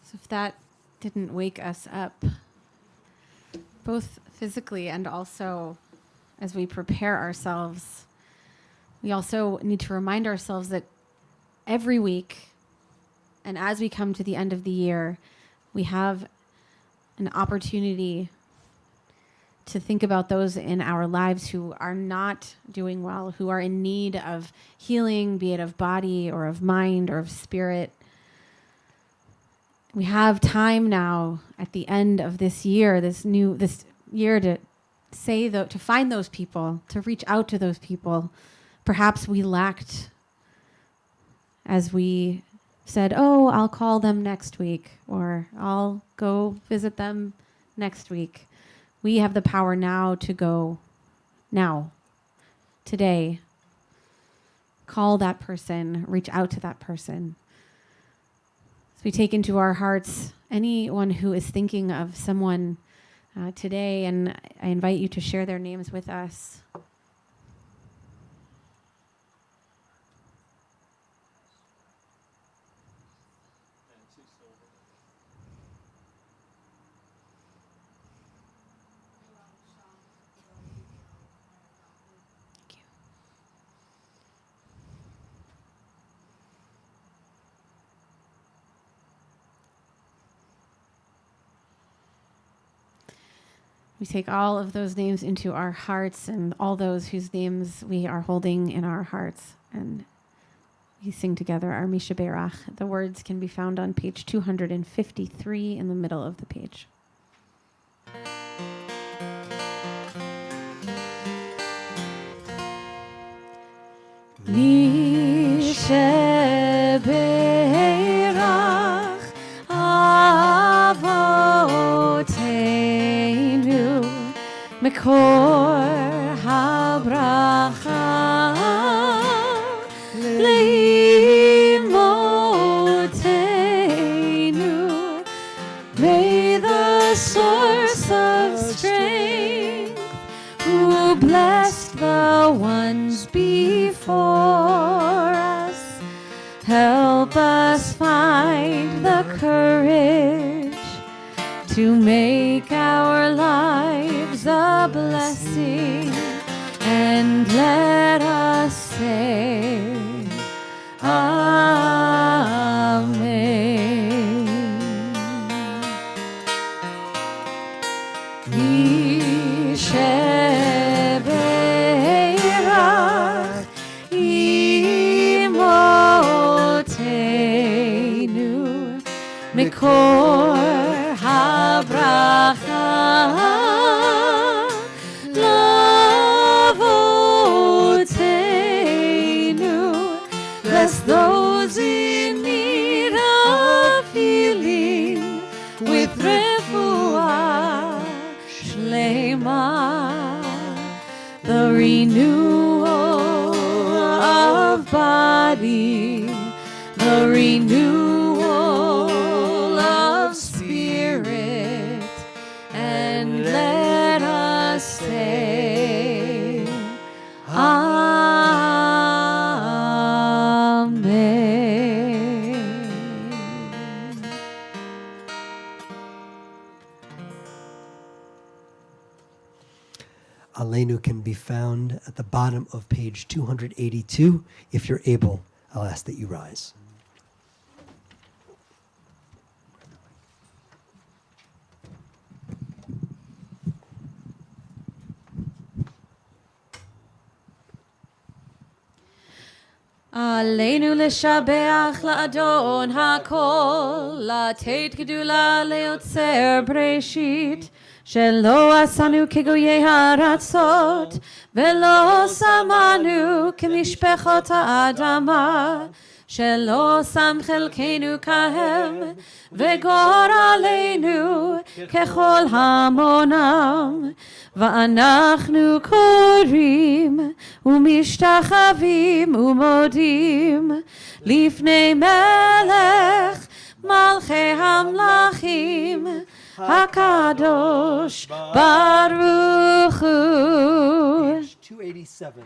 So if that didn't wake us up, both physically and also as we prepare ourselves, we also need to remind ourselves that every week, and as we come to the end of the year, we have an opportunity to think about those in our lives who are not doing well, who are in need of healing, be it of body or of mind or of spirit. We have time now at the end of this year, this year, to to find those people, to reach out to those people. Perhaps we lacked, as we said, oh, I'll call them next week, or I'll go visit them next week. We have the power now to go now, today, call that person, reach out to that person. So we take into our hearts anyone who is thinking of someone today, and I invite you to share their names with us. Thank you. We take all of those names into our hearts and all those whose names we are holding in our hearts. And we sing together our Misha Berach. The words can be found on page 253 in the middle of the page. Misha Berach Avoteinu Mekor HaBracha Leimotenu. May the source of strength, who blessed the ones before us, help us find the courage to make our lives a blessing, and let us say, Amen. מקור הברכה לאבותינו. Bless those in need of healing with refuah shlema, the renewal of body, the renewal of spirit, and let us say, Amen. Aleinu can be found at the bottom of page 282. If you're able, I'll ask that you rise. עלינו לשבח לאדון הכל, לתת גדולה ליוצר בראשית, שלא עשנו כגויי הארצות, ולא שמנו כמשפחות האדמה, שלא שם חלקנו כהם, וגורלנו ככל המונם. ואנחנו קוראים ומשתחווים ומודים לפני מלך מלכי המלכים הקדוש ברוך הוא. 287.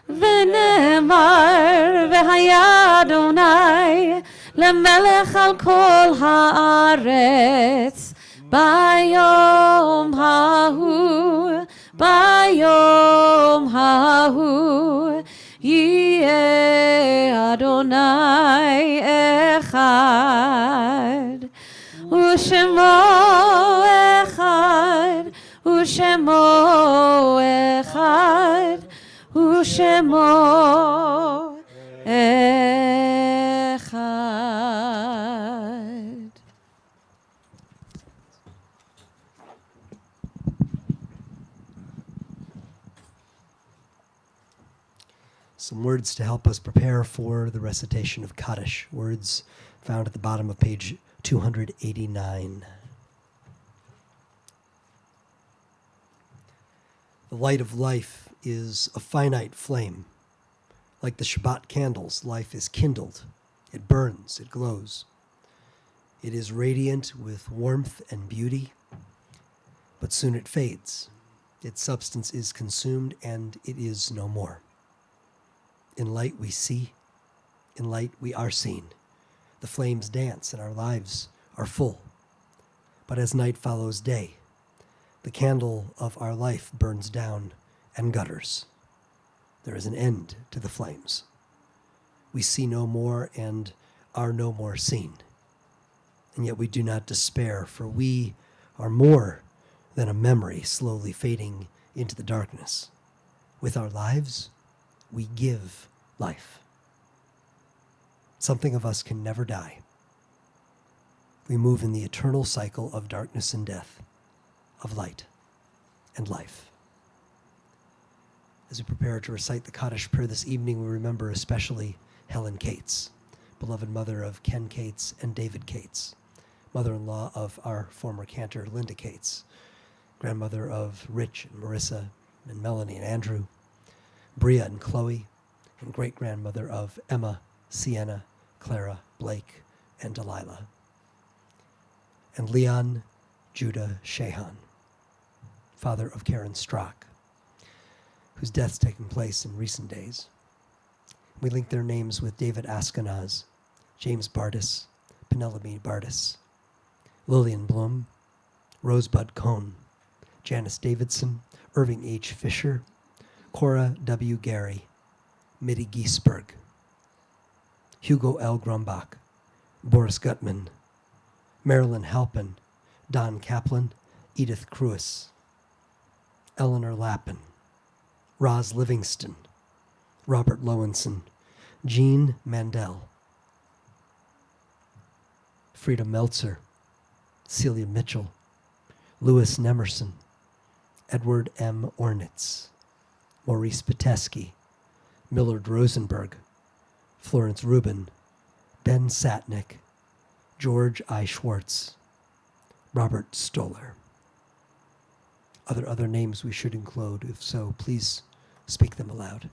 ונאמר והיה אדוני למלך על כל הארץ ביום ההוא, ביום ההוא יהיה אדוני אחד, ושמו אחד, ושמו אחד, ושמו אחד. Some words to help us prepare for the recitation of Kaddish. Words found at the bottom of page 289. The light of life is a finite flame. Like the Shabbat candles, life is kindled. It burns, it glows. It is radiant with warmth and beauty, but soon it fades. Its substance is consumed, and it is no more. In light we see, in light we are seen. The flames dance, and our lives are full. But as night follows day, the candle of our life burns down and gutters. There is an end to the flames. We see no more and are no more seen. And yet we do not despair, for we are more than a memory slowly fading into the darkness. With our lives, we give life. Something of us can never die. We move in the eternal cycle of darkness and death, of light and life. As we prepare to recite the Kaddish prayer this evening, we remember especially Helen Cates, beloved mother of Ken Cates and David Cates, mother-in-law of our former cantor Linda Cates, grandmother of Rich and Marissa and Melanie and Andrew, Bria and Chloe, and great-grandmother of Emma, Sienna, Clara, Blake, and Delilah, and Leon Judah Shahan, father of Karen Strock, whose death's taken place in recent days. We link their names with David Askenaz, James Bardis, Penelope Bardis, Lillian Blum, Rosebud Cohn, Janice Davidson, Irving H. Fisher, Cora W. Gary, Mitty Giesberg, Hugo L. Grumbach, Boris Gutman, Marilyn Halpin, Don Kaplan, Edith Cruis, Eleanor Lappin, Roz Livingston, Robert Lowenson, Jean Mandel, Frida Meltzer, Celia Mitchell, Louis Nemerson, Edward M. Ornitz, Maurice Pitesky, Millard Rosenberg, Florence Rubin, Ben Satnick, George I. Schwartz, Robert Stoller. Are there other names we should include? If so, please speak them aloud.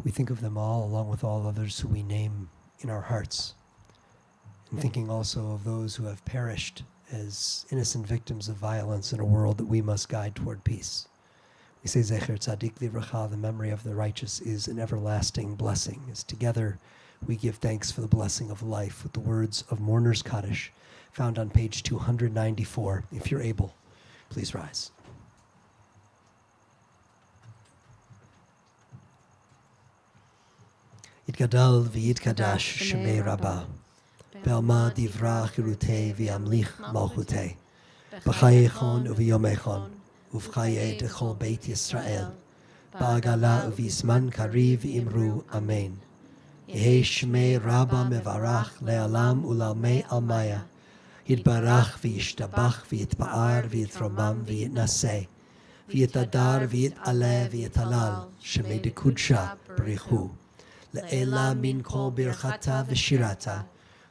We think of them all along with all others who we name in our hearts, and thinking also of those who have perished as innocent victims of violence in a world that we must guide toward peace. We say Zecher Tzadik Livracha, the memory of the righteous is an everlasting blessing, as together we give thanks for the blessing of life with the words of Mourner's Kaddish, found on page 294. If you're able, please rise. Yitgadal v'yitkadash shemei Rabbah, Be'alma divrach chirutei v'yamlich malchutei, B'chayechon u'v'yomechon, Uvchaye dechol Beit Yisrael, Ba'agala u'v'yisman kariv v'imru Amen. Yehi shmei Rabbah mevarach le'alam u'lalmei almaya, Yitbarach v'yishtabach v'yitpa'ar v'yitromam v'yitnaseh, v'yitadar v'yitaleh v'yitalal, shemei dekudsha b'richu. Le'ela min kol birchata v'shirata,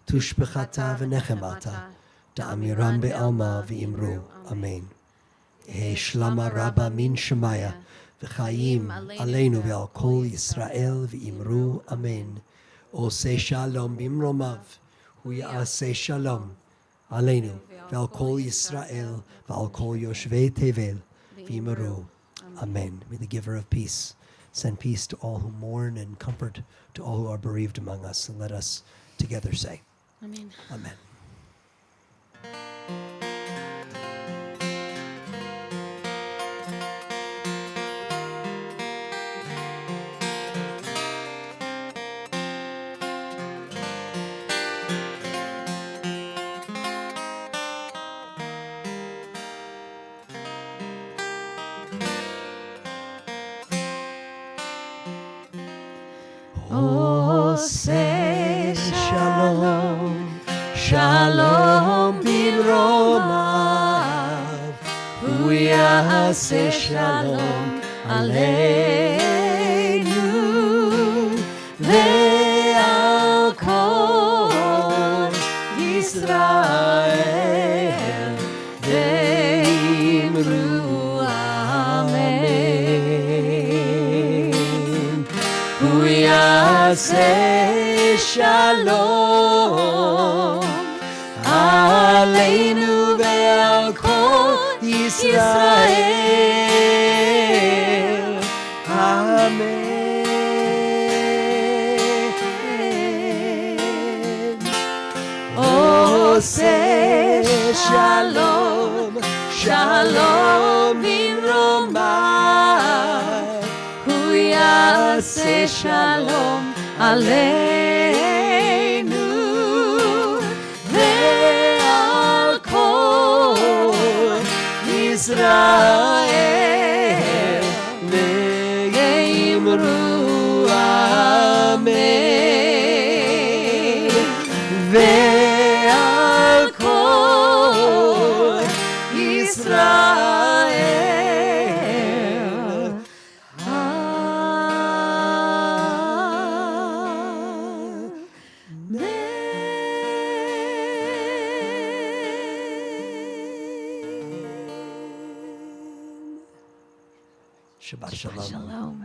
tushbechata v'nechemata, da'amiram be'alma v'imru Amen. Yehi shlama Rabbah min shemaya, v'chayim aleinu ve'al kol Yisrael v'imru Amen. Oseh shalom bimromav, hu ya'aseh shalom aleinu ve'al kol Yisrael ve'al kol yoshvei tevel v'imru Amen. May the giver of peace send peace to all who mourn and comfort to all who are bereaved among us. And let us together say, Amen. Amen. Oseh shalom, shalom bimromav, hu ya'aseh shalom aleinu ve'al kol Yisrael ve'imru Amen. Hu ya'aseh shalom aleinu ve'al kol Yisrael. Amen. Oseh shalom, shalom bimromav, hu ya'aseh shalom aleinu ve'al kol Yisrael ve'imru Amen. Ve'al kol Yisrael Shabbat shalom. Shalom.